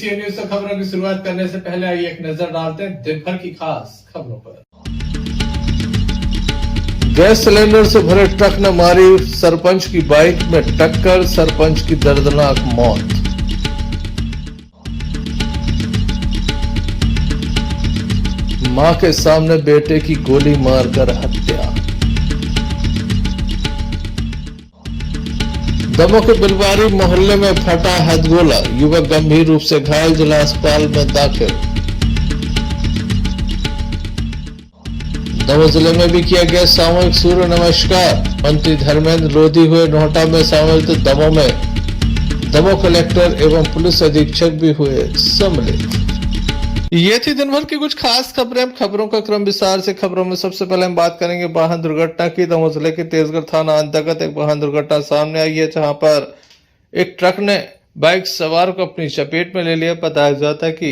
PCN news से खबरों की शुरुआत करने से पहले आइए एक नजर डालते हैं दिन भर की खास खबरों पर। गैस सिलेंडर से भरे ट्रक ने मारी सरपंच की बाइक में टक्कर, सरपंच की दर्दनाक मौत। मां के सामने बेटे की गोली मारकर हत्या। दमोह के बिलवारी मोहल्ले में फटा हथगोला, युवक गंभीर रूप से घायल, जिला अस्पताल में दाखिल। दमोह जिले में भी किया गया सामूहिक सूर्य नमस्कार, मंत्री धर्मेंद्र लोधी हुए नोहटा में शामिल, तो दमोह कलेक्टर एवं पुलिस अधीक्षक भी हुए सम्मिलित। ये थी दिन भर की कुछ खास खबरें। खबरों का क्रम विस्तार से। खबरों में सबसे पहले हम बात करेंगे वाहन दुर्घटना की। दमोह जिले के तेजगढ़ थाना अंतर्गत एक वाहन दुर्घटना सामने आई है, जहां पर एक ट्रक ने बाइक सवार को अपनी चपेट में ले लिया। बताया जाता है कि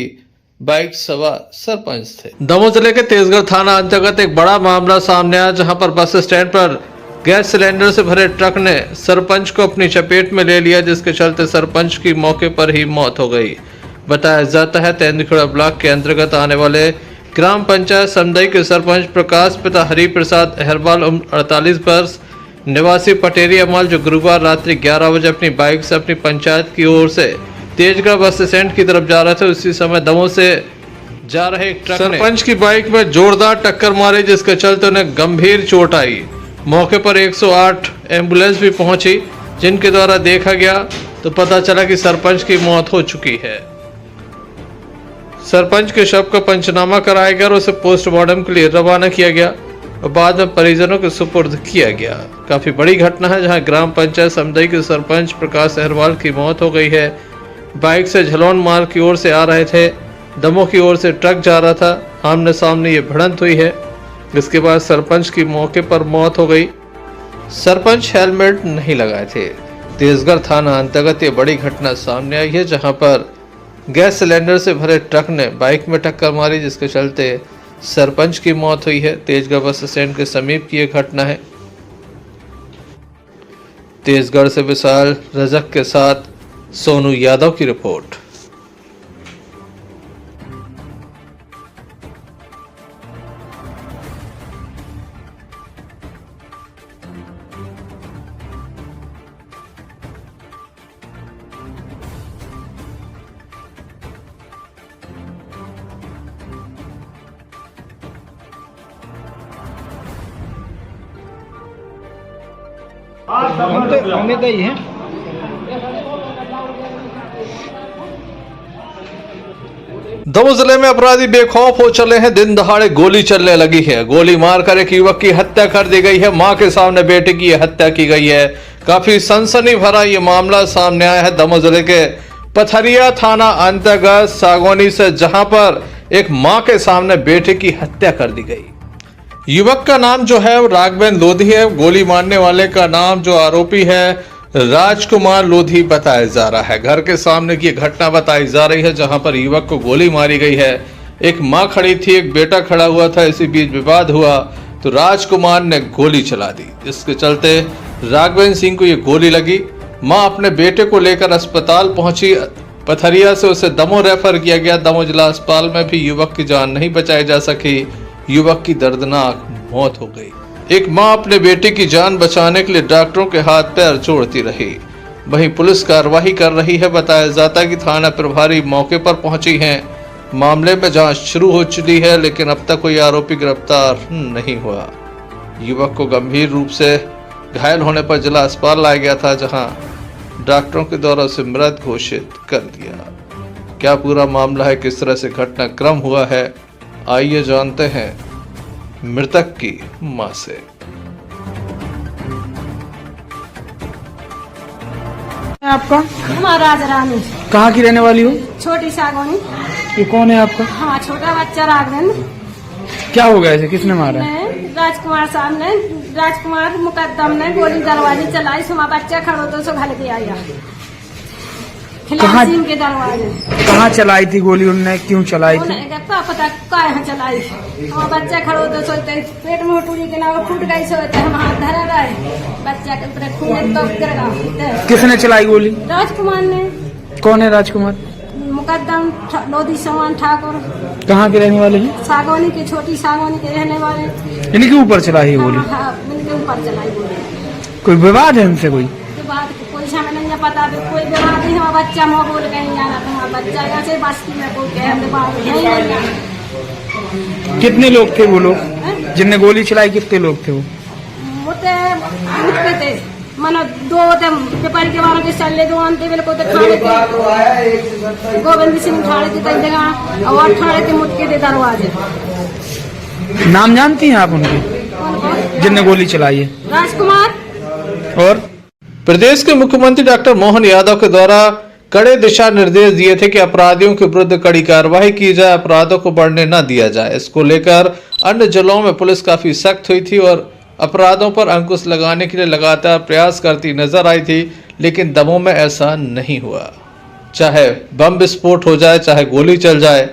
बाइक सवार सरपंच थे। दमोह जिले के तेजगढ़ थाना अंतर्गत एक बड़ा मामला सामने आया, जहाँ पर बस स्टैंड पर गैस सिलेंडर से भरे ट्रक ने सरपंच को अपनी चपेट में ले लिया, जिसके चलते सरपंच की मौके पर ही मौत हो गई। बताया जाता है तेंदुखेड़ा ब्लॉक के अंतर्गत आने वाले ग्राम पंचायत समदई के सरपंच प्रकाश पिता हरि प्रसाद अहरवाल उम्र 48 वर्ष निवासी पटेरी अमल, जो गुरुवार रात्रि 11 बजे अपनी बाइक से अपनी पंचायत की ओर से तेजगढ़ बस स्टैंड की तरफ जा रहे थे। उसी समय दमोह से जा रहे एक ट्रक सरपंच की बाइक में जोरदार टक्कर मारी, जिसके चलते उन्हें गंभीर चोट आई। मौके पर 108 एम्बुलेंस भी पहुंची, जिनके द्वारा देखा गया तो पता चला कि सरपंच की मौत हो चुकी है। सरपंच के शव का पंचनामा कराया गया और उसे पोस्टमार्टम के लिए रवाना किया गया और बाद में परिजनों के सुपुर्द किया गया। काफी बड़ी घटना है, जहां ग्राम पंचायत समदई के सरपंच प्रकाश अहरवाल की मौत हो गई है। बाइक से झलोन मार्ग की ओर से आ रहे थे, दमोह की ओर से ट्रक जा रहा था। आमने सामने ये भिड़ंत हुई है, इसके बाद सरपंच की मौके पर मौत हो गई। सरपंच हेलमेट नहीं लगाए थे। तेजगढ़ थाना अंतर्गत ये बड़ी घटना सामने आई है, जहां पर गैस सिलेंडर से भरे ट्रक ने बाइक में टक्कर मारी, जिसके चलते सरपंच की मौत हुई है। तेजगढ़ बस स्टैंड के समीप की यह घटना है। तेजगढ़ से विशाल रजक के साथ सोनू यादव की रिपोर्ट। हमें तो ही है। दमोह जिले में अपराधी बेखौफ हो चले हैं। दिन दहाड़े गोली चलने लगी है। गोली मारकर एक युवक की हत्या कर दी गई है। मां के सामने बेटे की हत्या की गई है। काफी सनसनी भरा ये मामला सामने आया है दमोह जिले के पथरिया थाना अंतर्गत सागौनी से, जहां पर एक मां के सामने बेटे की हत्या कर दी गई। युवक का नाम जो है वो राघवेंद्र लोधी है। गोली मारने वाले का नाम जो आरोपी है राजकुमार लोधी बताया जा रहा है। घर के सामने की घटना बताई जा रही है, जहां पर युवक को गोली मारी गई है। एक मां खड़ी थी, एक बेटा खड़ा हुआ था। इसी बीच विवाद हुआ तो राजकुमार ने गोली चला दी, जिसके चलते राघवेंद्र सिंह को ये गोली लगी। मां अपने बेटे को लेकर अस्पताल पहुंची। पथरिया से उसे दमोह रेफर किया गया। दमोह जिला अस्पताल में भी युवक की जान नहीं बचाई जा सकी। युवक की दर्दनाक मौत हो गई। एक मां अपने बेटे की जान बचाने के लिए डॉक्टरों के हाथ पैर जोड़ती रही। वहीं पुलिस कार्रवाई कर रही है। बताया जाता है कि थाना प्रभारी मौके पर पहुंची हैं। मामले में जांच शुरू हो चुकी है, लेकिन अब तक कोई आरोपी गिरफ्तार नहीं हुआ। युवक को गंभीर रूप से घायल होने पर जिला अस्पताल लाया गया था, जहां डॉक्टरों के द्वारा उसे मृत घोषित कर दिया। क्या पूरा मामला है, किस तरह से घटनाक्रम हुआ है, आइए जानते हैं मृतक की मां से। आपका? हमारा राज रानी। कहाँ की रहने वाली हो? छोटी सागौनी। ये कौन है आपका? हाँ, छोटा बच्चा राघवेंद्र। क्या हो गया इसे, किसने मारा? राजकुमार साहब ने, राजकुमार मुकद्दम ने गोली दरवाजे चलाई। सुमा बच्चा खड़ो तो सो घर के आया कहाँ के दरवाजे। कहाँ चलाई थी गोली उनने, क्यों चलाई थी? पता कहाँ चलाई। हमारा बच्चा खड़ो तो सोते पेट में टूटी के ना फूट गई, सोते हम हाथ धरा गए बच्चा के पूरे खून तो गिर गया। किसने चलाई गोली? राजकुमार ने। कौन है राजकुमार? मुकद्दम लोधी चौहान ठाकुर, कहाँ के रहने वाले हैं? सागवानी के, छोटी सागवानी के रहने वाले। इनके ऊपर चला है गोली? हाँ, इनके ऊपर चलाई गोली। कोई विवाद है उनसे? कोई के बाद कोई हमें नहीं पता, कोई विवाद नहीं। हमारा बच्चा मुँह बोल के नहीं जाना, तो हमारा बच्चा यहाँ से बस की में कोई कह विवाद नहीं जाना। कितने लोग थे वो लोग जिनने गोली चलाई? कितने लोग थे वो? मुझे मुझ थे मनो दो थे पेपर के बारे में चले, दो अंते बेल को खाने थे, गोविंद सिंह ठाणे थे तक जगह और ठाणे थे मुटके थे दरवाजे। नाम जानती हैं आप उनके जिनने गोली चलाई है? राजकुमार। और प्रदेश के मुख्यमंत्री डॉक्टर मोहन यादव के द्वारा कड़े दिशा निर्देश दिए थे कि अपराधियों के विरुद्ध कड़ी कार्रवाई की जाए, अपराधों को बढ़ने न दिया जाए। इसको लेकर अन्य जिलों में पुलिस काफी सख्त हुई थी और अपराधों पर अंकुश लगाने के लिए लगातार प्रयास करती नजर आई थी, लेकिन दमोह में ऐसा नहीं हुआ। चाहे बम विस्फोट हो जाए, चाहे गोली चल जाए,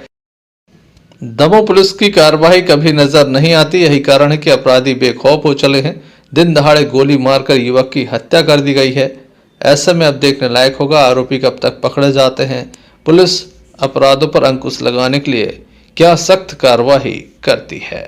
दमोह पुलिस की कार्रवाई कभी नजर नहीं आती। यही कारण है कि अपराधी बेखौफ हो चले हैं। दिन दहाड़े गोली मारकर युवक की हत्या कर दी गई है। ऐसे में अब देखने लायक होगा आरोपी कब तक पकड़े जाते हैं। पुलिस अपराधों पर अंकुश लगाने के लिए क्या सख्त कार्रवाई करती है।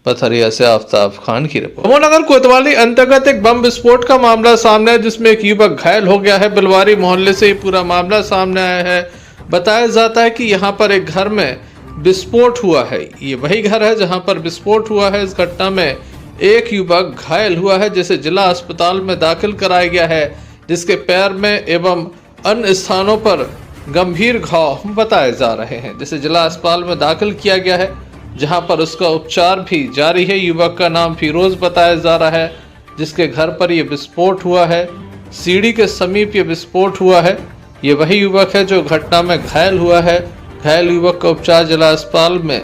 पथरिया से आफ्ताब खान की रिपोर्ट। नगर कोतवाली अंतर्गत एक बम विस्फोट का मामला सामने है, जिसमें एक युवक घायल हो गया है। बिलवारी मोहल्ले से ये पूरा मामला सामने आया है। बताया जाता है कि यहाँ पर एक घर में विस्फोट हुआ है। ये वही घर है जहाँ पर विस्फोट हुआ है। इस घटना में एक युवक घायल हुआ है, जिसे जिला अस्पताल में दाखिल कराया गया है, जिसके पैर में एवं अन्य स्थानों पर गंभीर घाव बताए जा रहे हैं, जिसे जिला अस्पताल में दाखिल किया गया है, जहां पर उसका उपचार भी जारी है। युवक का नाम फिरोज बताया जा रहा है, जिसके घर पर यह विस्फोट हुआ है। सीढ़ी के समीप यह विस्फोट हुआ है। ये वही युवक है जो घटना में घायल हुआ है। घायल युवक का उपचार जिला अस्पताल में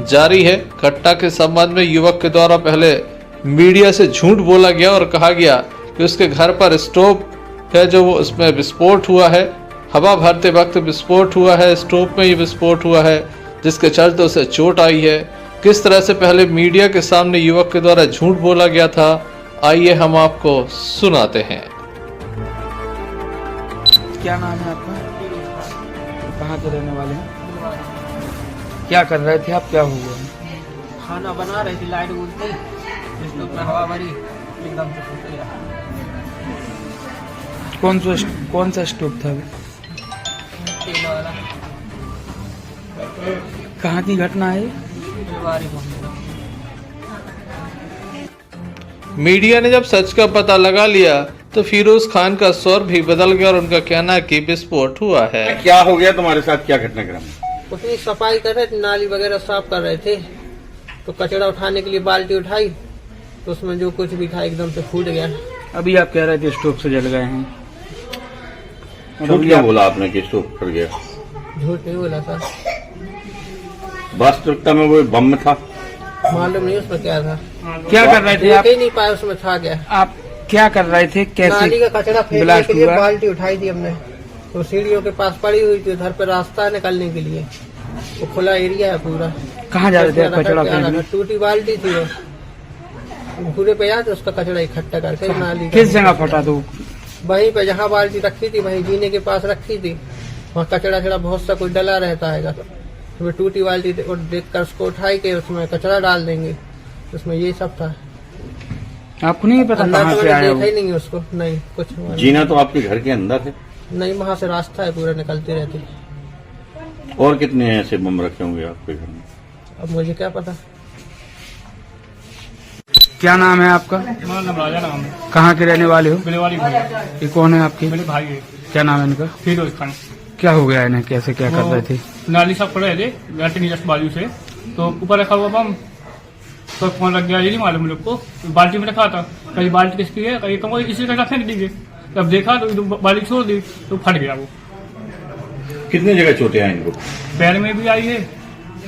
जारी है। घटना के संबंध में युवक के द्वारा पहले मीडिया से झूठ बोला गया और कहा गया कि उसके घर पर स्टोव है जो वो उसमें विस्फोट हुआ है। हवा भरते वक्त विस्फोट हुआ है, स्टोव में ये विस्फोट हुआ है, जिसके चलते उसे चोट आई है। किस तरह से पहले मीडिया के सामने युवक के द्वारा झूठ बोला गया था, आइए हम आपको सुनाते हैं। क्या नाम है आपका? कहाँ के रहने वाले हैं? क्या कर रहे थे आप? क्या हो गया? खाना बना रही थी, लाइट उड़ती स्टोव में हवा भरी, एकदम से फूट गया। कौन सा स्टोव था? तेल वाला। कहाँ की घटना है? बिलवारी मोहल्ले। मीडिया ने जब सच का पता लगा लिया तो फिरोज खान का स्वर भी बदल गया और उनका कहना है कि विस्फोट हुआ है। क्या हो गया तुम्हारे साथ? क्या घटनाक्रम? उसमें सफाई कर रहे थे, नाली वगैरह साफ कर रहे थे, तो कचरा उठाने के लिए बाल्टी उठाई तो उसमें जो कुछ भी था एकदम से फूट गया। अभी आप कह रहे थे स्टोव से जल गए हैं। झूठ क्या बोला आपने कि स्टोव फट गया? झूठ नहीं बोला था, वास्तविकता में वो बम था। मालूम नहीं उसमें क्या था। क्या कर रहे थे देख आप? ही नहीं पाया उसमें था क्या। आप क्या कर रहे थे? नाली का कैसे कचरा फेंकने ब्लास्ट के लिए हुआ? बाल्टी उठाई थी हमने, तो सीढ़ियों के पास पड़ी हुई थी, उधर पे रास्ता है निकलने के लिए, वो खुला एरिया है पूरा। कहाँ जा रहे थे आप कचरा फेंकने? टूटी बाल्टी थी वो, पूरे पे याद उसका कचरा इकट्ठा करके नाली किस जगह फटा? तो वहीं पे जहाँ बाल्टी रखी थी, वहीं जीने के पास रखी थी, वहाँ कचरा छड़ा बहुत सा कुछ डला रहता है। उसमें टूटी बाल्टी और देखकर उसको उठाई के उसमें कचरा डाल देंगे, उसमें ये सब था। आपको नहीं पता अंदर कहाँ तो से मैंने आया देखा वो? ही नहीं उसको, नहीं कुछ हुआ नहीं। जीना तो आपके घर के अंदर है। नहीं, वहाँ से रास्ता है पूरा, निकलते रहते। और कितने ऐसे बम रखे होंगे आपके घर में? अब मुझे क्या पता। क्या नाम है आपका? मेरा नाम राजा नाम है। कहाँ के रहने वाले हो? बिलवारी भैया, ये कौन है आपके? मेरे भाई है क्या नाम है इनका? फिरोज खान। क्या हो गया इन्हें? कैसे क्या कर रहे थे? नाली साफ कर रहे थे लैट्रिन जस्ट बाजू से, तो ऊपर रखा हुआ बम तो फोन लग गया। ये नहीं मालूम लोग को, बाल्टी में रखा था, कहीं बाल्टी किसकी है, कहीं कम इसी तरह फेंक दीजिए। जब देखा तो बाल्टी छोड़ दी तो फट गया वो। कितने जगह चोटें आई इनको? पैर में भी आई है,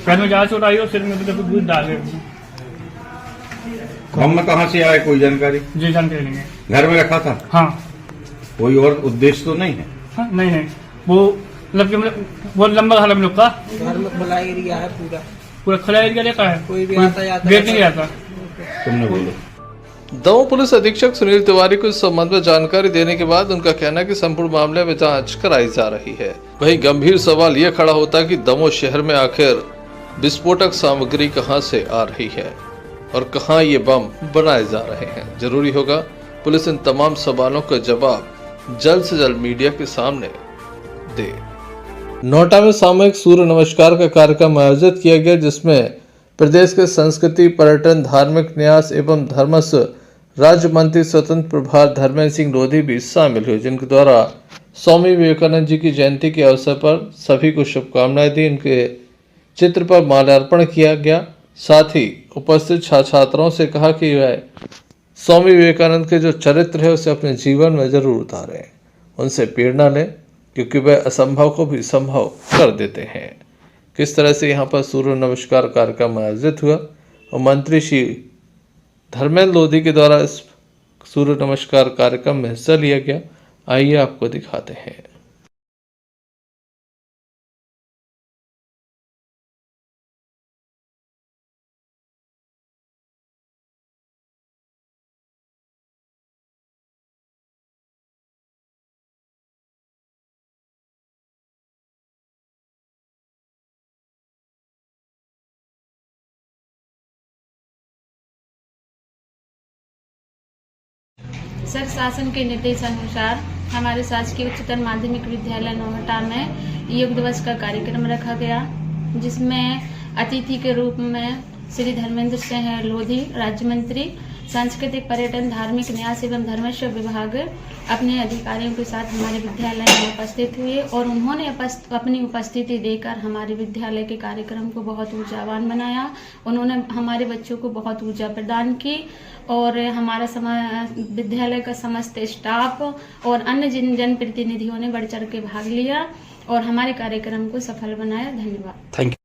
पैर में ज्यादा चोट आई और सिर में तो दूध डाले। बम में कहाँ से आया, कोई जानकारी? जी जानकारी नहीं है। घर में रखा था? हाँ कोई और उद्देश्य तो नहीं है? हाँ, नहीं वो मतलब बहुत लंबा घर हम लोग का, घर में खुला एरिया है पूरा, पूरा खुला एरिया रहता है, कोई भी आता जाता गेट नहीं रहता। तुमने बोलो। दमोह पुलिस अधीक्षक सुनील तिवारी को इस संबंध में जानकारी देने के बाद उनका कहना है कि संपूर्ण मामले में जांच कराई जा रही है। वहीं गंभीर सवाल यह खड़ा होता है कि दमोह शहर में आखिर विस्फोटक सामग्री कहां से आ रही है और कहां ये बम बनाए जा रहे हैं। जरूरी होगा पुलिस इन तमाम सवालों का जवाब जल्द से जल्द मीडिया के सामने दे। नोएडा में सामूहिक सूर्य नमस्कार का कार्यक्रम आयोजित किया गया, जिसमें प्रदेश के संस्कृति, पर्यटन, धार्मिक न्यास एवं धर्मस्व राज्य मंत्री स्वतंत्र प्रभार धर्मेंद्र सिंह लोधी भी शामिल हुए, जिनके द्वारा स्वामी विवेकानंद जी की जयंती के अवसर पर सभी को शुभकामनाएं दी। इनके चित्र पर माल्यार्पण किया गया। साथ ही उपस्थित छात्राओं से कहा कि वह स्वामी विवेकानंद के जो चरित्र है उसे अपने जीवन में जरूर उतारें, उनसे प्रेरणा लें, क्योंकि वह असंभव को भी संभव कर देते हैं। किस तरह से यहाँ पर सूर्य नमस्कार कार्यक्रम आयोजित हुआ और मंत्री श्री धर्मेंद्र लोधी के द्वारा इस सूर्य नमस्कार कार्यक्रम में हिस्सा लिया गया, आइए आपको दिखाते हैं। सर, शासन के निर्देशानुसार हमारे शासकीय उच्चतर माध्यमिक विद्यालय नोएडा में योग दिवस का कार्यक्रम रखा गया, जिसमें अतिथि के रूप में श्री धर्मेंद्र सिंह लोधी, राज्य मंत्री सांस्कृतिक, पर्यटन, धार्मिक न्यास एवं धर्मस्व विभाग अपने अधिकारियों के साथ हमारे विद्यालय में उपस्थित हुए और उन्होंने अपनी उपस्थिति देकर हमारे विद्यालय के कार्यक्रम को बहुत ऊर्जावान बनाया। उन्होंने हमारे बच्चों को बहुत ऊर्जा प्रदान की और हमारा विद्यालय का समस्त स्टाफ और अन्य जनप्रतिनिधियों ने बढ़ चढ़ के भाग लिया और हमारे कार्यक्रम को सफल बनाया। धन्यवाद। Thank you.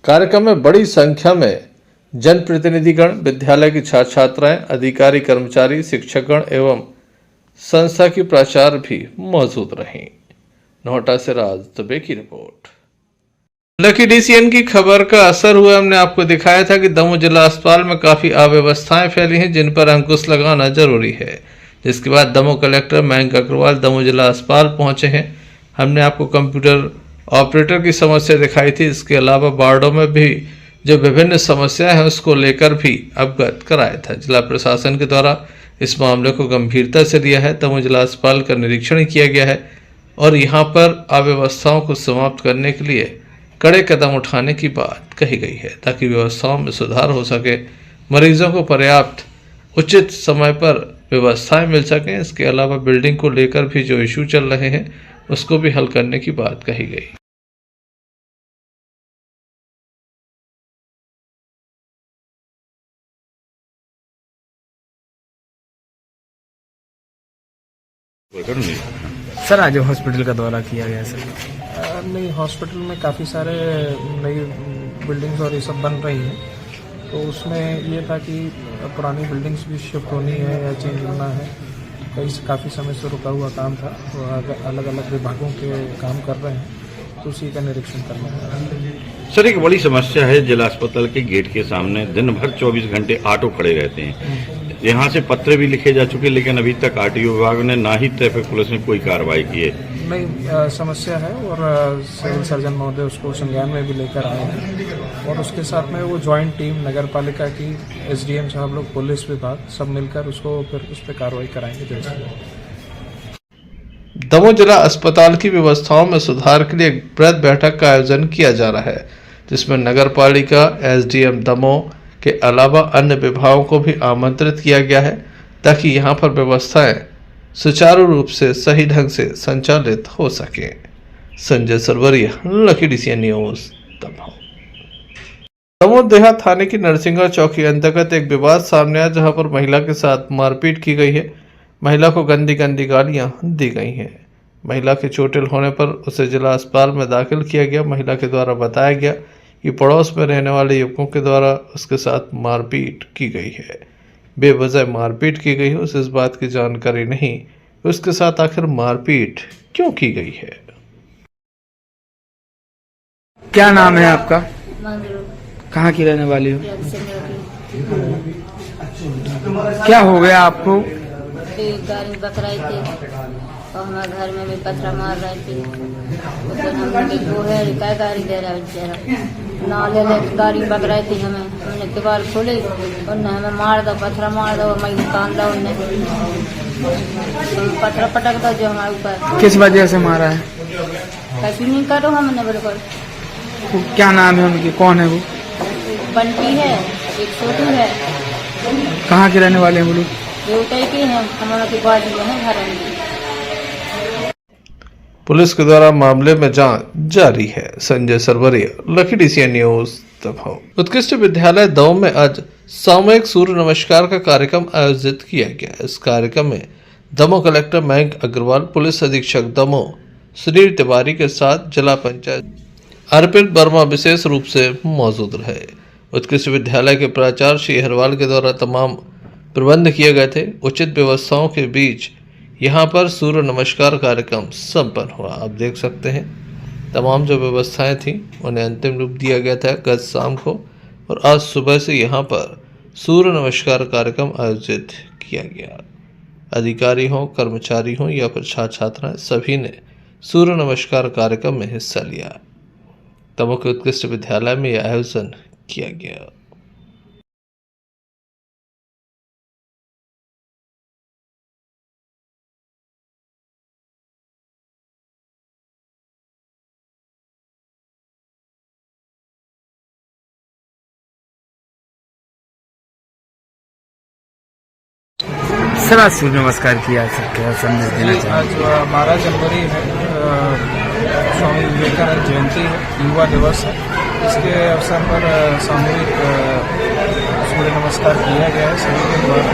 कार्यक्रम में बड़ी संख्या में जनप्रतिनिधिगण, विद्यालय की छात्र छात्राएं, अधिकारी, कर्मचारी, शिक्षकगण एवं संस्था की प्राचार्य भी मौजूद रहीं। नोएडा से राज दुबे की रिपोर्ट। लकी डीसीएन की खबर का असर हुआ। हमने आपको दिखाया था कि दमोह जिला अस्पताल में काफी अव्यवस्थाएं फैली हैं, जिन पर अंकुश लगाना जरूरी है। जिसके बाद दमोह कलेक्टर मयंक अग्रवाल दमोह जिला अस्पताल पहुंचे हैं। हमने आपको कंप्यूटर ऑपरेटर की समस्या दिखाई थी। इसके अलावा वार्डों में भी जो विभिन्न समस्याएं हैं उसको लेकर भी अवगत कराया था। जिला प्रशासन के द्वारा इस मामले को गंभीरता से लिया है। दमोह जिला अस्पताल का निरीक्षण किया गया है और यहाँ पर अव्यवस्थाओं को समाप्त करने के लिए कड़े कदम उठाने की बात कही गई है, ताकि व्यवस्थाओं में सुधार हो सके, मरीजों को पर्याप्त उचित समय पर व्यवस्थाएं मिल सकें। इसके अलावा बिल्डिंग को लेकर भी जो इशू चल रहे हैं उसको भी हल करने की बात कही गई। सर, आज हॉस्पिटल का दौरा किया गया सर। नहीं, हॉस्पिटल में काफ़ी सारे नई बिल्डिंग्स और ये सब बन रही हैं, तो उसमें ये था कि पुरानी बिल्डिंग्स भी शिफ्ट होनी है या चेंज होना है। काफ़ी समय से रुका हुआ काम था, तो अलग अलग विभागों के काम कर रहे हैं, तो उसी का निरीक्षण करना है। सर, एक बड़ी समस्या है, जिला अस्पताल के गेट के सामने दिन भर 24 घंटे ऑटो खड़े रहते हैं। यहाँ से पत्र भी लिखे जा चुके, लेकिन अभी तक आरटीओ विभाग ने ना ही ट्रैफिक पुलिस ने कोई कार्रवाई की है। नहीं, समस्या है और सिविल सर्जन महोदय उसको संज्ञान में भी लेकर आए हैं और उसके साथ में वो ज्वाइंट टीम नगर पालिका की, एसडीएम साहब लोग, पुलिस विभाग सब मिलकर उसको फिर उस पर कार्रवाई कराएंगे जैसे। दमोह जिला अस्पताल की व्यवस्थाओं में सुधार के लिए एक बृहद बैठक का आयोजन किया जा रहा है, जिसमें नगर पालिका, एसडीएम दमोह के अलावा अन्य विभागों को भी आमंत्रित किया गया है, ताकि यहां पर व्यवस्थाएं सुचारू रूप से सही ढंग से संचालित हो सके। Sanjay Sarwaria, lucky DCN news, Damoh. Damoh देहात थाने की नरसिंगा चौकी अंतर्गत एक विवाद सामने आया, जहां पर महिला के साथ मारपीट की गई है। महिला को गंदी गंदी गालियां दी गई हैं। महिला के चोटिल होने पर उसे जिला अस्पताल में दाखिल किया गया। महिला के द्वारा बताया गया कि पड़ोस में रहने वाले युवकों के द्वारा उसके साथ मारपीट की गई है। बेवजह मारपीट की गई है। उसे इस बात की जानकारी नहीं कि उसके साथ आखिर मारपीट क्यों की गई है। क्या नाम है आपका? कहाँ की रहने वाली हो? क्या हो गया आपको? गाड़ी में बकराई थी, और हमारे घर में भी पत्थर मार रहे थे। उस दिन हम वो है क्या गाड़ी दे रहा है बेचारा ना ले गाड़ी पकड़ाई थी हमें। हमने किबाड़ खोले उनने हमें मार दो, पत्थर मार दो, मैं कान दो उनने पत्थर पटक दो जो हमारे ऊपर। किस वजह से मारा है? कैसी नहीं करो हमने बिल्कुल। क्या नाम है उनकी, कौन है वो? बंटी है, एक छोटू है। कहाँ के रहने वाले हैं वो लोग? बेवटाई के हैं, हमारा की बाजू है घर में। पुलिस के द्वारा मामले में जांच जारी है। Sanjay Sarwaria, lucky DCN news, Damoh. उत्कृष्ट विद्यालय दमोह में आज सामूहिक सूर्य नमस्कार का कार्यक्रम आयोजित किया गया। इस कार्यक्रम में दमोह कलेक्टर मयंक अग्रवाल, पुलिस अधीक्षक दमोह सुनील तिवारी के साथ जिला पंचायत अर्पित वर्मा विशेष रूप से मौजूद रहे। उत्कृष्ट विद्यालय के प्राचार्य श्री हरवाल के द्वारा तमाम प्रबंध किए गए थे। उचित व्यवस्थाओं के बीच यहाँ पर सूर्य नमस्कार कार्यक्रम संपन्न हुआ। आप देख सकते हैं तमाम जो व्यवस्थाएं थी उन्हें अंतिम रूप दिया गया था गत शाम को, और आज सुबह से यहाँ पर सूर्य नमस्कार कार्यक्रम आयोजित किया गया। अधिकारी हों, कर्मचारी हों या फिर छात्र छात्राएं, सभी ने सूर्य नमस्कार कार्यक्रम में हिस्सा लिया। दमोह के उत्कृष्ट विद्यालय में यह आयोजन किया गया। सर आज सूर्य नमस्कार किया क्या संदेश देना चाहिए? आज 12 जनवरी है, स्वामी विवेकानंद जयंती है, युवा दिवस है। इसके अवसर पर सामूहिक सूर्य नमस्कार किया गया है सभी के द्वारा।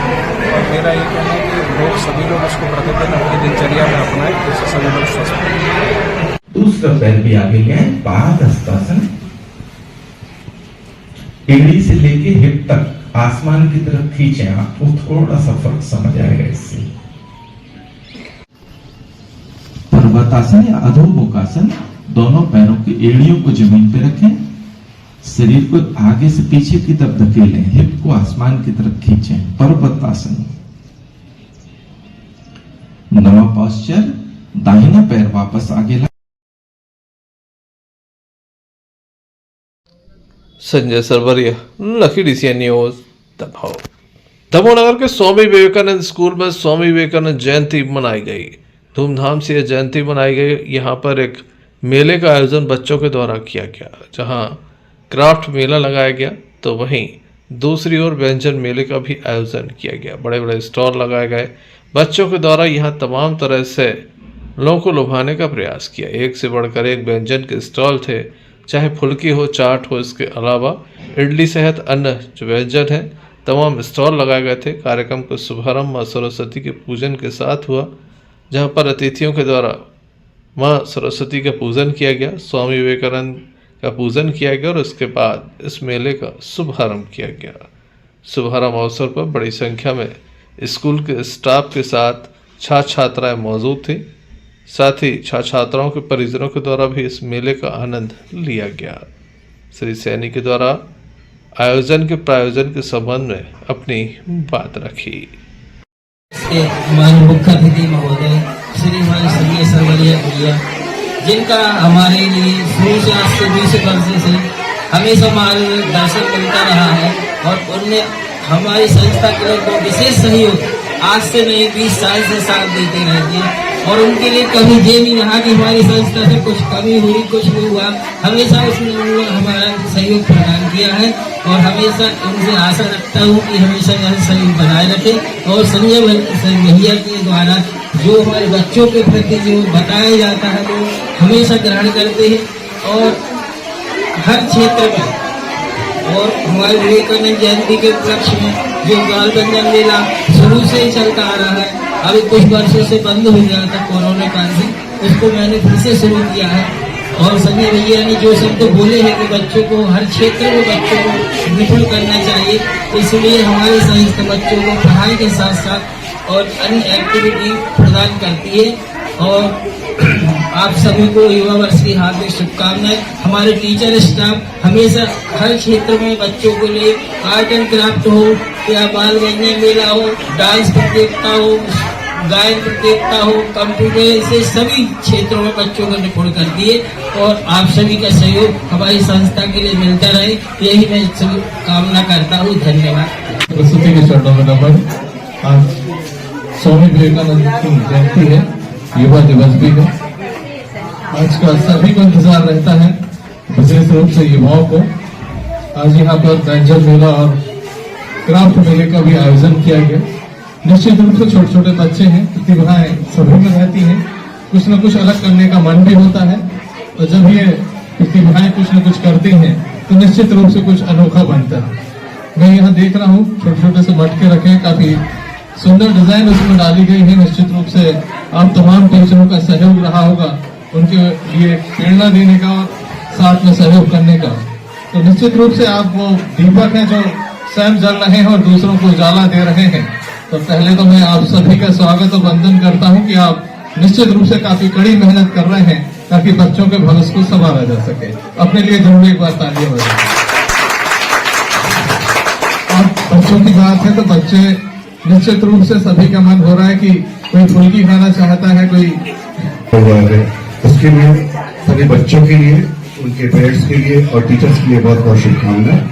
और मेरा ये कहना है कि लोग सभी लोग इसको प्रतिदिन अपनी दिनचर्या में अपनाएं, इससे सभी लोग स्वस्थ रहें। दूसरा पैर भी आगे गए, पाद हस्तासन, एड़ी से लेके हिप तक आसमान की तरफ खींचे। आपको थोड़ा सा फर्क समझ आएगा इससे। पर्वतासन या अधोमुखासन, दोनों पैरों की एड़ियों को जमीन पे रखें, शरीर को आगे से पीछे की तरफ धकेलें, हिप को आसमान की तरफ खींचें। पर्वतासन। नवा पोस्चर, दाहिना पैर वापस आगे ला। Sanjay Sarwaria, lucky DCN news, Damoh. Damoh नगर के स्वामी विवेकानंद स्कूल में स्वामी विवेकानंद जयंती मनाई गई। धूमधाम से यह जयंती मनाई गई। यहाँ पर एक मेले का आयोजन बच्चों के द्वारा किया गया, जहाँ क्राफ्ट मेला लगाया गया, तो वहीं दूसरी ओर व्यंजन मेले का भी आयोजन किया गया। बड़े बड़े स्टॉल लगाए गए। बच्चों के द्वारा यहाँ तमाम तरह से लोगों को लुभाने का प्रयास किया। एक से बढ़कर एक व्यंजन के स्टॉल थे, चाहे फुल्की हो, चाट हो, इसके अलावा इडली सहित अन्य जो व्यंजन है तमाम स्टॉल लगाए गए थे। कार्यक्रम का शुभारंभ माँ सरस्वती के पूजन के साथ हुआ, जहाँ पर अतिथियों के द्वारा माँ सरस्वती का पूजन किया गया, स्वामी विवेकानंद का पूजन किया गया और उसके बाद इस मेले का शुभारंभ किया गया। शुभारंभ अवसर पर बड़ी संख्या में स्कूल के स्टाफ के साथ छात्र छात्राएं मौजूद थी। साथ ही छात्र छात्राओं के परिजनों के द्वारा भी इस मेले का आनंद लिया गया। श्री सैनी के द्वारा आयोजन के प्रायोजन के संबंध में अपनी बात रखी। हमारे मुख्य अतिथि महोदय श्री संजय सरवरिया भैया, जिनका हमारे लिए शुरू से आज से 20 वर्ष से हमेशा मार्गदर्शन मिलता रहा है और उनने हमारी संस्था के लिए को विशेष सहयोग आज से नहीं 20 साल से साथ देते रहते हैं। और उनके लिए कभी ये नहीं रहा कि हमारी संस्था से कुछ कमी हुई, कुछ नहीं हुआ। हमेशा उसने हमारा सहयोग प्रदान किया है और हमेशा उनसे आशा रखता हूँ कि हमेशा यह सहयोग बनाए रखे। और संजय भैया के द्वारा जो हमारे बच्चों के प्रति जो बताया जाता है वो हमेशा ग्रहण करते हैं और हर क्षेत्र में। और हमारे विवेकानंद जयंती के उपलक्ष्य में जो बाल बंधन मेला शुरू से ही चलता आ रहा है, अभी कुछ वर्षों से बंद हो गया था कोरोना काल से, उसको मैंने फिर से शुरू किया है। और संजय भैया ने जो शब्द बोले हैं कि बच्चों को हर क्षेत्र में बच्चों को निपुण करना चाहिए, इसलिए हमारी संस्था बच्चों को पढ़ाई के साथ साथ और अन्य एक्टिविटी प्रदान करती है। और आप सभी को युवा वर्ष की हार्दिक शुभकामनाएं। हमारे टीचर स्टाफ हमेशा हर क्षेत्र में बच्चों को लिए आर्ट एंड क्राफ्ट हो या बाल व्यंजन मेला हो, डांस प्रतियोगिता हो, गायन प्रतियोगिता हो, कंप्यूटर से सभी क्षेत्रों में बच्चों को निपुण कर दिए और आप सभी का सहयोग हमारी संस्था के लिए मिलता रहे, यही मैं सभी कामना करता हूँ। धन्यवाद। सरस्वती के चरणों में नमन। आज स्वामी विवेकानंद की जयंती है, युवा दिवस भी है। आज का सभी को इंतजार रहता है, विशेष रूप से युवाओं को। आज यहाँ पर व्यंजन मेला और क्राफ्ट मेले का भी आयोजन किया गया। निश्चित रूप से छोटे छोटे बच्चे हैं, प्रतिभाएं सभी में रहती हैं, कुछ न कुछ अलग करने का मन भी होता है और जब ये प्रतिभाएं कुछ न कुछ करती हैं तो निश्चित रूप से कुछ अनोखा बनता है। मैं यहाँ देख रहा हूँ छोटे छोटे से मटके रखे हैं, काफी सुंदर डिजाइन उसमें डाली गई है। निश्चित रूप से आप तमाम टीचरों का सहयोग रहा होगा उनके लिए प्रेरणा देने का और साथ में सहयोग करने का। तो निश्चित रूप से आप वो दीपक हैं जो स्वयं जल रहे हैं और दूसरों को उजाला दे रहे हैं। तो पहले तो मैं आप सभी का स्वागत और वंदन करता हूं कि आप निश्चित रूप से काफी कड़ी मेहनत कर रहे हैं ताकि बच्चों के भविष्य को संवारा जा सके। अपने लिए जरूर एक बार तालियां बजाएं। और बच्चों की बात है तो बच्चे निश्चित रूप से सभी का मन हो रहा है कि कोई फुल्की खाना चाहता है, कोई उसके लिए सभी बच्चों के लिए, उनके पेरेंट्स के लिए और टीचर्स के लिए बहुत बहुत शुभकामनाएं।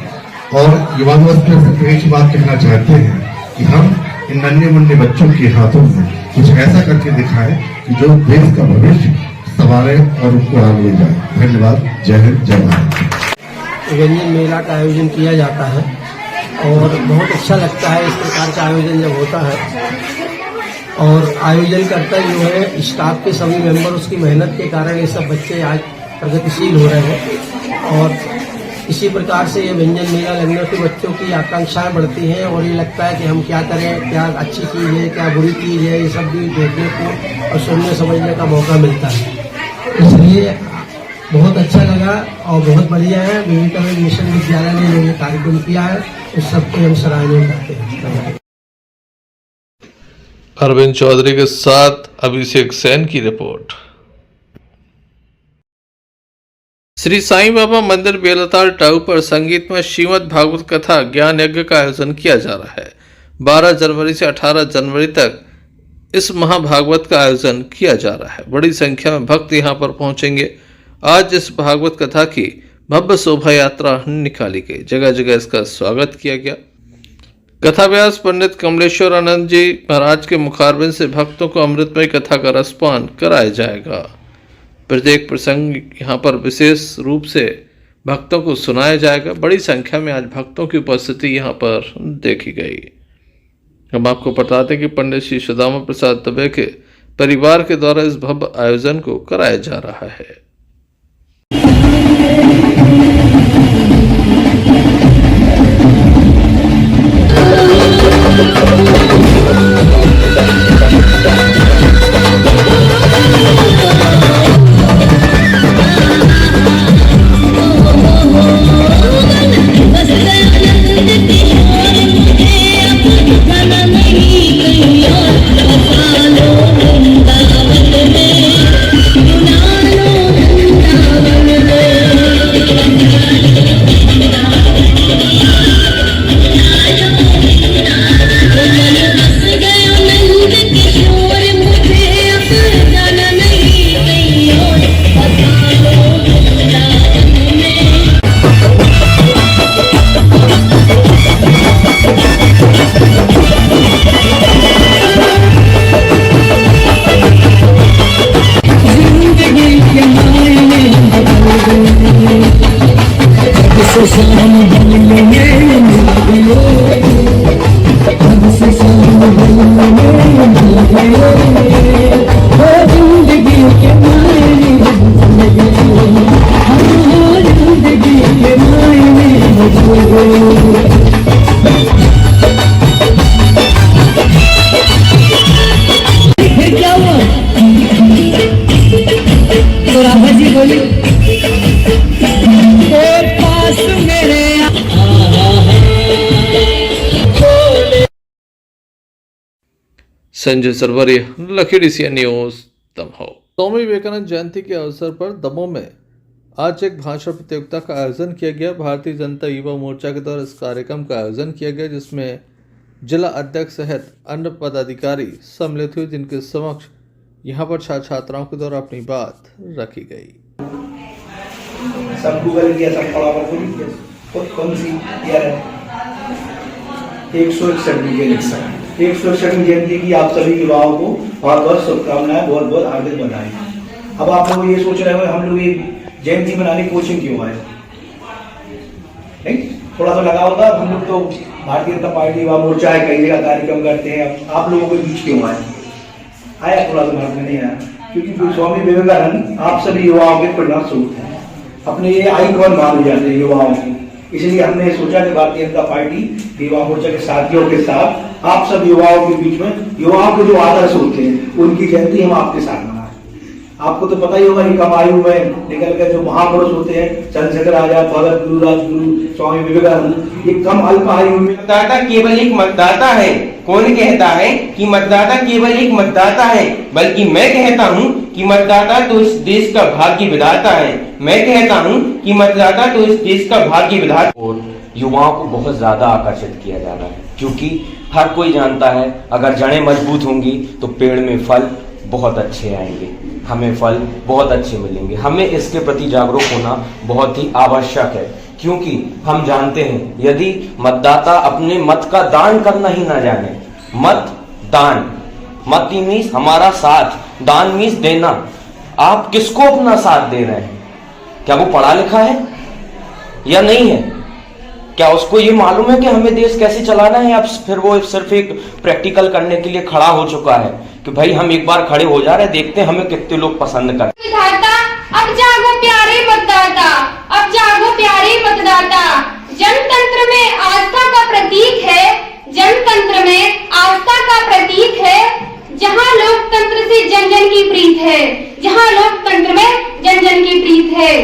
और युवा दिवस पे सिर्फ एक बात कहना चाहते हैं कि हम इन नन्हे मुन्ने बच्चों के हाथों में कुछ ऐसा करके दिखाएं कि जो देश का भविष्य संवारे और उनको आगे ले जाए। धन्यवाद। जय हिंद, जय भारत। व्यंजन मेला का आयोजन किया जाता है और बहुत अच्छा लगता है इस प्रकार का आयोजन जब होता है। और आयोजन करता जो है स्टाफ के सभी मेंबर, उसकी मेहनत के कारण ये सब बच्चे आज प्रगतिशील हो रहे हैं। और इसी प्रकार से ये व्यंजन मेला लगने से बच्चों की आकांक्षाएं बढ़ती हैं और ये लगता है कि हम क्या करें, क्या अच्छी चीज़ है, क्या बुरी चीज़ है, ये सब भी देखने को और सुनने समझने का मौका मिलता है। इसलिए बहुत अच्छा लगा और बहुत बढ़िया है। विवेकानंद मिशन विद्यालय ने जो ये कार्यक्रम किया है उस सबको हम सराहनीय करते हैं। अरविंद चौधरी के साथ अभिषेक सेन की रिपोर्ट। श्री साईं बाबा मंदिर बेलताल टाऊ पर संगीत में श्रीमद् भागवत कथा ज्ञान यज्ञ का आयोजन किया जा रहा है। 12 जनवरी से 18 जनवरी तक इस महाभागवत का आयोजन किया जा रहा है। बड़ी संख्या में भक्त यहां पर पहुंचेंगे। आज इस भागवत कथा की भव्य शोभा यात्रा निकाली गई, जगह जगह इसका स्वागत किया गया। कथाव्यास पंडित कमलेश्वर आनंद जी महाराज के मुखारबिंद से भक्तों को अमृतमय कथा का रसपान कराया जाएगा। प्रत्येक प्रसंग यहाँ पर विशेष रूप से भक्तों को सुनाया जाएगा। बड़ी संख्या में आज भक्तों की उपस्थिति यहाँ पर देखी गई। हम आपको बताते कि पंडित श्री सुदामा प्रसाद दुबे के परिवार के द्वारा इस भव्य आयोजन को कराया जा रहा है। संजय सरवरी, लखीडी सी न्यूज, दमोह। स्वामी विवेकानंद जयंती के अवसर पर दमोह में आज एक भाषण प्रतियोगिता का आयोजन किया गया। भारतीय जनता युवा मोर्चा के द्वारा इस कार्यक्रम का आयोजन किया गया, जिसमें जिला अध्यक्ष सहित अन्य पदाधिकारी सम्मिलित हुए, जिनके समक्ष यहां पर छात्र छात्राओं के द्वारा अपनी बात रखी गई। सब गूगल किया, सब पढ़ा कौन सी ईयर है? 161वीं जयंती, 161वीं जयंती की आप सभी युवाओं को बहुत बहुत शुभकामनाएं, बहुत बहुत हार्दिक बधाई। अब आप लोग ये सोच रहे हो हम लोग ये जयंती मनाने कोचिंग क्यों आए? नहीं, थोड़ा सा लगा होगा। हम लोग तो भारतीय जनता पार्टी युवा मोर्चा है, कई जगह कार्यक्रम करते हैं, आप लोगों के बीच क्यों आए? आया थोड़ा सा मार्ग में नहीं आया, क्योंकि स्वामी विवेकानंद आप सभी युवाओं के प्रेरणा स्रोत हैं, अपने ये आइकॉन माने जाते हैं युवाओं की। इसलिए हमने सोचा कि भारतीय जनता पार्टी युवा मोर्चा के साथियों के साथ आप सब युवाओं के बीच में युवाओं के जो आदर्श होते हैं उनकी जयंती हम आपके साथ मनाएं। आपको तो पता ही होगा कि कम आयु में निकल कर जो महापुरुष होते हैं, चंद्रशेखर आजाद, भगत गुरु, राजगुरु, स्वामी विवेकानंद, ये कम अल्प आयु में। मतदाता केवल एक मतदाता है। कौन कहता है कि मतदाता केवल एक मतदाता है? बल्कि मैं कहता हूँ कि मतदाता तो इस देश का भाग्य विधाता है। मैं कहता हूँ कि मतदाता तो इस देश का भाग्य विधाता। और युवाओं को बहुत ज्यादा आकर्षित किया जा रहा है, क्योंकि हर कोई जानता है अगर जड़ें मजबूत होंगी तो पेड़ में फल बहुत अच्छे आएंगे, हमें फल बहुत अच्छे मिलेंगे। हमें इसके प्रति जागरूक होना बहुत ही आवश्यक है, क्योंकि हम जानते हैं यदि मतदाता अपने मत का दान करना ही ना जाने, मत दान, मत मीन्स हमारा साथ, दान मीन्स देना। आप किसको अपना साथ दे रहे हैं? क्या वो पढ़ा लिखा है या नहीं है? क्या उसको ये मालूम है कि हमें देश कैसे चलाना है, या फिर वो सिर्फ एक प्रैक्टिकल करने के लिए खड़ा हो चुका है कि भाई हम एक बार खड़े हो जा रहे हैं, देखते हैं हमें कितने लोग पसंद करते हैं। अब जागो प्यारे मतदाता, अब जागो प्यारे मतदाता, जनतंत्र में आस्था का प्रतीक है, जनतंत्र में आस्था का प्रतीक है, जहां लोकतंत्र से जन जन की प्रीत है, जहां लोकतंत्र में जन जन की प्रीत है।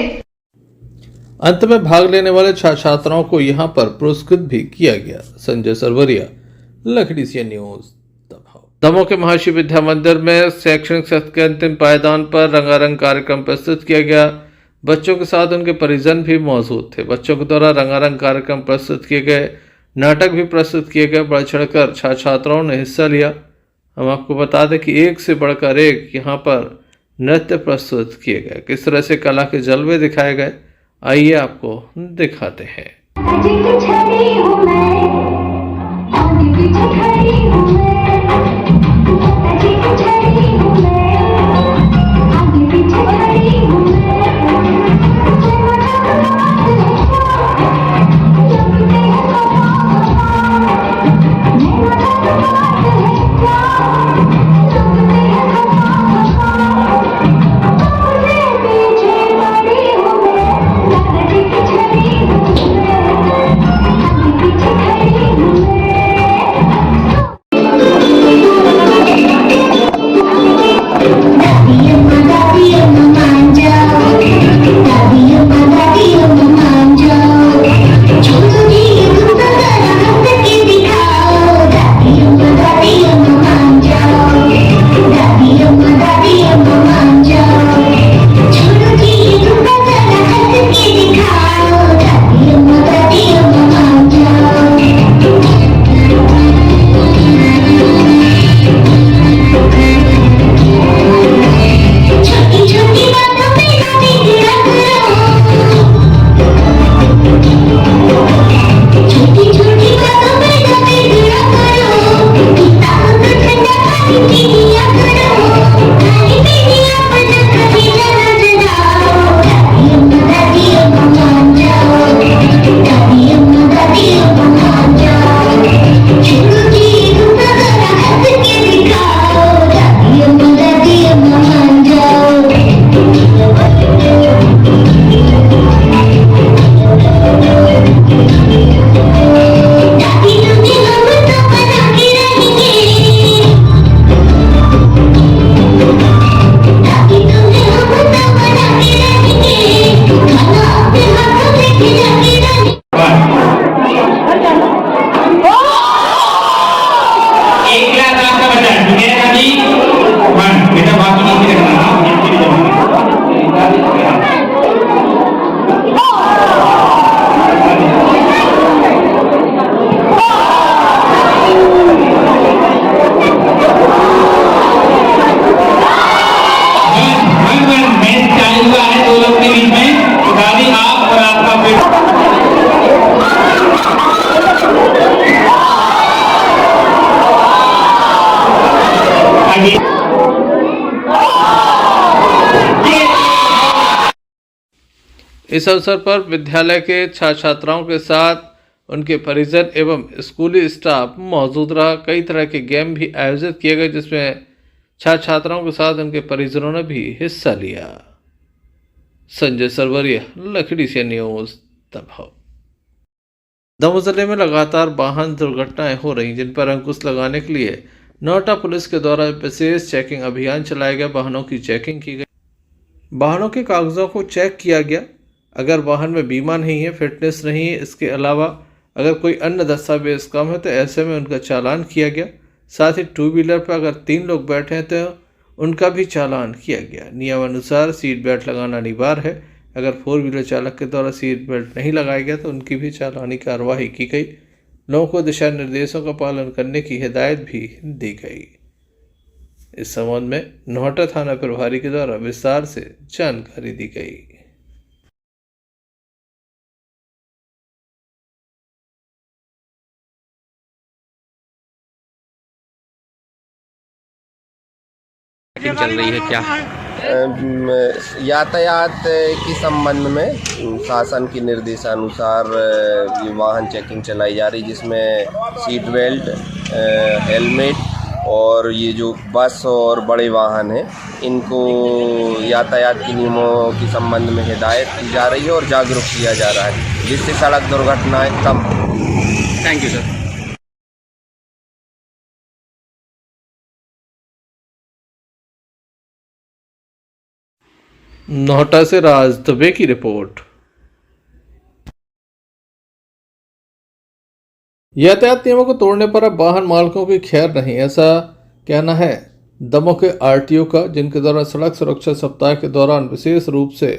अंत में भाग लेने वाले छात्र छात्राओं को यहां पर पुरस्कृत भी किया गया। संजय सरवरिया, लखड़ी सी न्यूज, दमोह के महर्षि विद्या मंदिर में शैक्षणिक सत्र के अंतिम पायदान पर रंगारंग कार्यक्रम प्रस्तुत किया गया। बच्चों के साथ उनके परिजन भी मौजूद थे। बच्चों के द्वारा रंगारंग कार्यक्रम प्रस्तुत किए गए, नाटक भी प्रस्तुत किए गए। बढ़ चढ़कर छात्र छात्राओं ने हिस्सा लिया। हम आपको बता दें कि एक से बढ़कर एक यहाँ पर नृत्य प्रस्तुत किए गए। किस तरह से कला के जलवे दिखाए गए, आइए आपको दिखाते हैं। इस अवसर पर विद्यालय के छात्र छात्राओं के साथ उनके परिजन एवं स्कूली स्टाफ मौजूद रहा। कई तरह के गेम भी आयोजित किए गए जिसमें छात्र छात्राओं के साथ उनके परिजनों ने भी हिस्सा लिया। संजय सरवरिया, लखड़ी से न्यूज दमोह। दमोह जिले में लगातार वाहन दुर्घटनाएं हो रही जिन पर अंकुश लगाने के लिए नोएडा पुलिस के द्वारा विशेष चेकिंग अभियान चलाया गया। वाहनों की चेकिंग की गई, वाहनों के कागजों को चेक किया गया। अगर वाहन में बीमा नहीं है, फिटनेस नहीं है, इसके अलावा अगर कोई अन्य दस्तावेज कम है तो ऐसे में उनका चालान किया गया। साथ ही 2 व्हीलर पर अगर 3 लोग बैठे हैं तो उनका भी चालान किया गया। नियमानुसार सीट बेल्ट लगाना अनिवार्य है। अगर 4 व्हीलर चालक के द्वारा सीट बेल्ट नहीं लगाया गया तो उनकी भी चालानी कार्रवाई की गई। लोगों को दिशा निर्देशों का पालन करने की हिदायत भी दी गई। इस संबंध में नोएडा थाना प्रभारी के द्वारा विस्तार से जानकारी दी गई। चल रही है क्या? यातायात के संबंध में शासन के निर्देशानुसार ये वाहन चेकिंग चलाई जा रही, जिसमें सीट बेल्ट, हेलमेट और ये जो बस और बड़े वाहन हैं इनको यातायात के नियमों के संबंध में हिदायत की जा रही है और जागरूक किया जा रहा है, जिससे सड़क दुर्घटनाएं कम हो। Thank you sir. नोएडा से राज दुबे की रिपोर्ट। यातायात नियमों को तोड़ने पर अब वाहन मालकों की खैर नहीं, ऐसा कहना है दमोह के आरटीओ का, जिनके द्वारा सड़क सुरक्षा सप्ताह के दौरान विशेष रूप से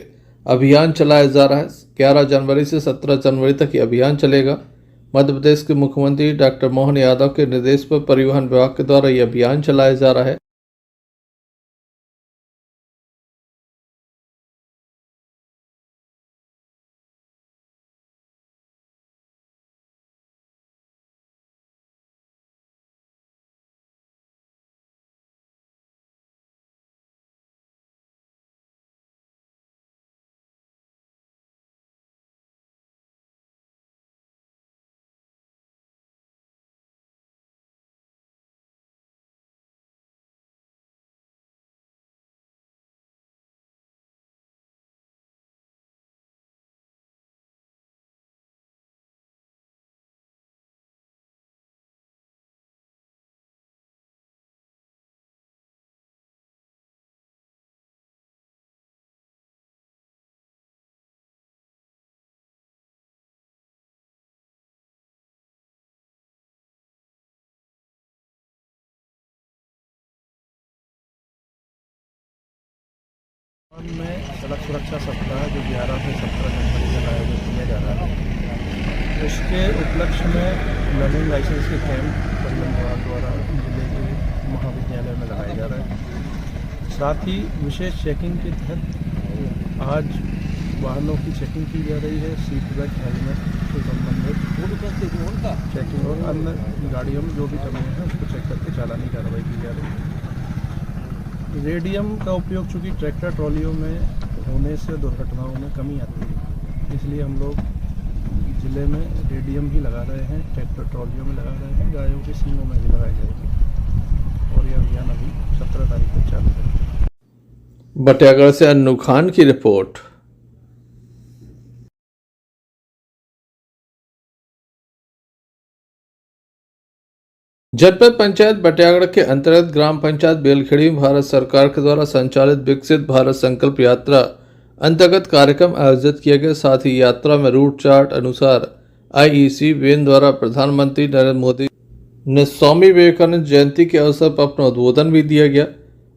अभियान चलाया जा रहा है। 11 जनवरी से 17 जनवरी तक ये अभियान चलेगा। मध्य प्रदेश के मुख्यमंत्री डॉक्टर मोहन यादव के निर्देश पर परिवहन विभाग के द्वारा यह अभियान चलाया जा रहा है। में सड़क सुरक्षा सप्ताह जो 11 से 17 जनवरी तक आयोजित किया जा रहा है, उसके उपलक्ष्य में लर्निंग लाइसेंस के कैंप परिवहन विभाग द्वारा जिले के महाविद्यालय में लगाया जा रहा है। साथ ही विशेष चेकिंग के तहत आज वाहनों की चेकिंग की जा रही है। सीट बेल्ट, हेलमेट से संबंधित चेकिंग और अन्य गाड़ियों में जो भी कमी है उसको चेक करके चालानी कार्रवाई की जा रही है। रेडियम का उपयोग चूँकि ट्रैक्टर ट्रॉलियों में होने से दुर्घटनाओं में कमी आती है, इसलिए हम लोग जिले में रेडियम ही लगा रहे हैं, ट्रैक्टर ट्रॉलियों में लगा रहे हैं, गायों के सींगों में भी लगाए जाएंगे और यह अभियान अभी 17 तारीख तक चालू है। बटियागढ़ से अन्नू खान की रिपोर्ट। जनपद पंचायत बटियागढ़ के अंतर्गत ग्राम पंचायत बेलखेड़ी में भारत सरकार के द्वारा संचालित विकसित भारत संकल्प यात्रा अंतर्गत कार्यक्रम आयोजित किया गया। साथ ही यात्रा में रूट चार्ट अनुसार IEC वेन द्वारा प्रधानमंत्री नरेंद्र मोदी ने स्वामी विवेकानंद जयंती के अवसर पर अपना उद्बोधन भी दिया गया।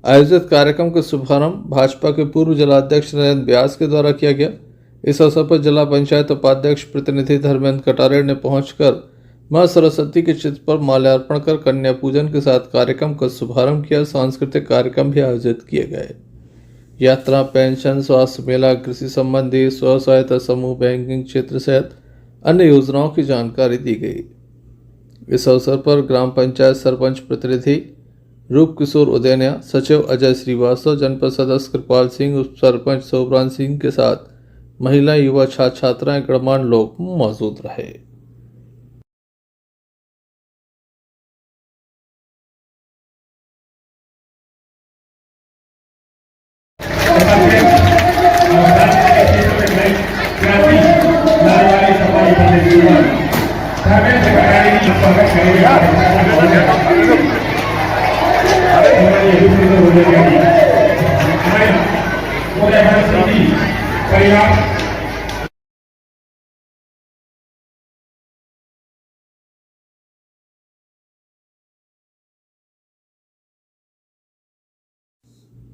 आयोजित कार्यक्रम का शुभारंभ भाजपा के पूर्व जिलाध्यक्ष नरेंद्र व्यास के द्वारा किया गया। इस अवसर पर जिला पंचायत उपाध्यक्ष प्रतिनिधि धर्मेंद्र कटारे ने पहुंचकर मां सरस्वती के चित्र पर माल्यार्पण कर कन्या पूजन के साथ कार्यक्रम का शुभारंभ किया। सांस्कृतिक कार्यक्रम भी आयोजित किए गए। यात्रा, पेंशन, स्वास्थ्य मेला, कृषि संबंधी, स्व सहायता समूह, बैंकिंग क्षेत्र सहित अन्य योजनाओं की जानकारी दी गई। इस अवसर पर ग्राम पंचायत सरपंच प्रतिनिधि रूप किशोर उदैनिया, सचिव अजय श्रीवास्तव, जनपद सदस्य कृपाल सिंह, उप सरपंच सोबरान सिंह के साथ महिला, युवा, छात्र छात्राएं, गणमान्य लोग मौजूद रहे।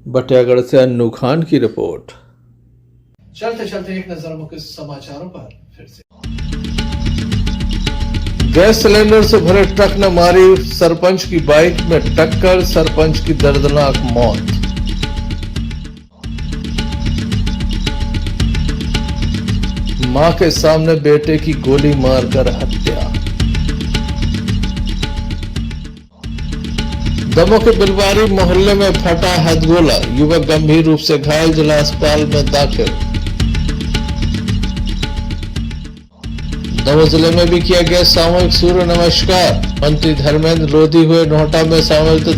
बटियागढ़ से अन्नू खान की रिपोर्ट। चलते चलते एक नजर मुख्य समाचारों पर फिर से। गैस सिलेंडर से भरे ट्रक ने मारी सरपंच की बाइक में टक्कर, सरपंच की दर्दनाक मौत। मां के सामने बेटे की गोली मारकर हत्या। दमोह के बिलवारी मोहल्ले में फटा हथगोला, युवक गंभीर रूप से घायल, जिला अस्पताल में दाखिल। दमोह जिले में भी किया गया सामूहिक सूर्य नमस्कार, मंत्री धर्मेंद्र लोधी हुए नोहटा में शामिल, तो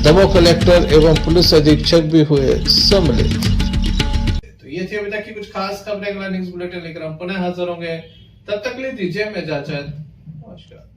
दमोह कलेक्टर एवं पुलिस अधीक्षक भी हुए सम्मिलित। तो ये थी अभी तक की कुछ खास खबरें। अगला न्यूज बुलेटिन लेकर हम पुनः हाजिर होंगे, तब तक ले दीजिए हमें इजाजत। नमस्कार।